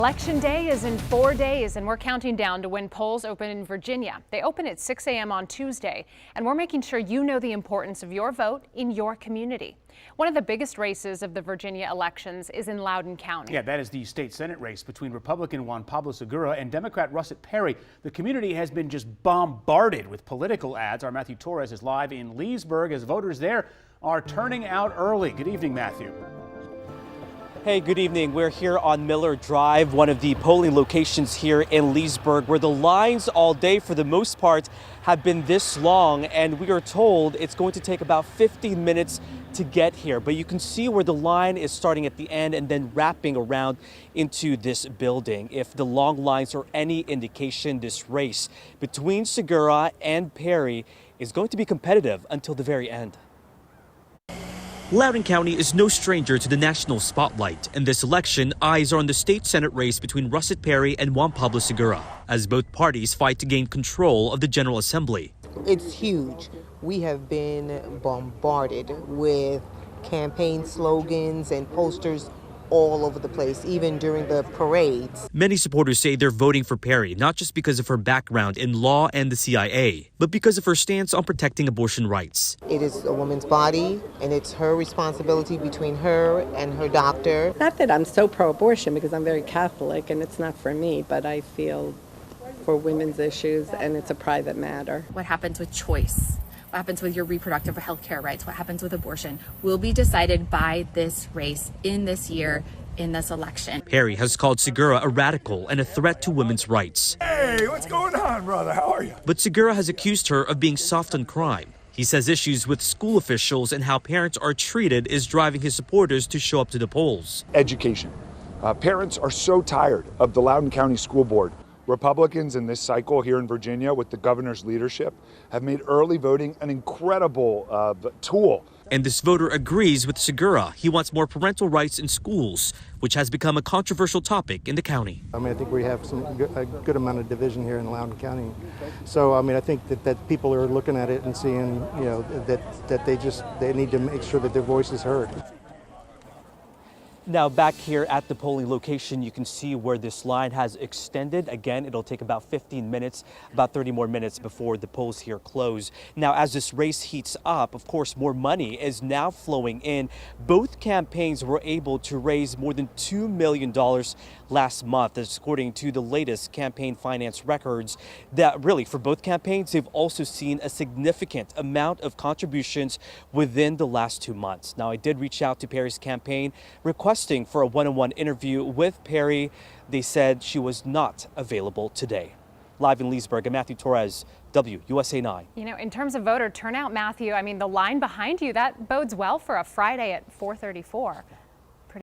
Election day is in 4 days, and we're counting down to when polls open in Virginia. They open at 6 a.m. on Tuesday, and we're making sure you know the importance of your vote in your community. One of the biggest races of the Virginia elections is in Loudoun County. Yeah, that is the state Senate race between Republican Juan Pablo Segura and Democrat Russet. The community has been just bombarded with political ads. Our Matthew Torres is live in Leesburg as voters there are turning out early. Good evening, Matthew. Hey, good evening. We're here on Miller Drive, one of the polling locations here in Leesburg, where the lines all day, for the most part, have been this long, and we are told it's going to take about 15 minutes to get here. But you can see where the line is starting at the end and then wrapping around into this building. If the long lines are any indication, this race between Segura and Perry is going to be competitive until the very end. Loudoun County is no stranger to the national spotlight. In this election, eyes are on the state Senate race between Russet Perry and Juan Pablo Segura, as both parties fight to gain control of the General Assembly. It's huge. We have been bombarded with campaign slogans and posters all over the place, even during the parades. Many supporters say they're voting for Perry, not just because of her background in law and the CIA, but because of her stance on protecting abortion rights. It is a woman's body, and it's her responsibility between her and her doctor. Not that I'm so pro-abortion, because I'm very Catholic and it's not for me, but I feel for women's issues and it's a private matter. What happens with choice? What happens with your reproductive health care rights? What happens with abortion will be decided by this race in this year, in this election. Perry has called Segura a radical and a threat to women's rights. Hey, what's going on, brother? How are you? But Segura has accused her of being soft on crime. He says issues with school officials and how parents are treated is driving his supporters to show up to the polls. Education. Parents are so tired of the Loudoun County School Board. Republicans in this cycle here in Virginia, with the governor's leadership, have made early voting an incredible tool. And this voter agrees with Segura. He wants more parental rights in schools, which has become a controversial topic in the county. I mean, I think we have a good amount of division here in Loudoun County. So, I mean, I think that people are looking at it and seeing, you know, that they need to make sure that their voice is heard. Now back here at the polling location, you can see where this line has extended. Again, it'll take about 15 minutes, about 30 more minutes before the polls here close. Now, as this race heats up, of course, more money is now flowing in. Both campaigns were able to raise more than $2 million last month, according to the latest campaign finance records. That really, for both campaigns, they've also seen a significant amount of contributions within the last 2 months. Now, I did reach out to Perry's campaign, requesting for a one-on-one interview with Perry. They said she was not available today. Live in Leesburg, I'm Matthew Torres, WUSA 9. You know, in terms of voter turnout, Matthew, I mean, the line behind you, that bodes well for a Friday at 4:34.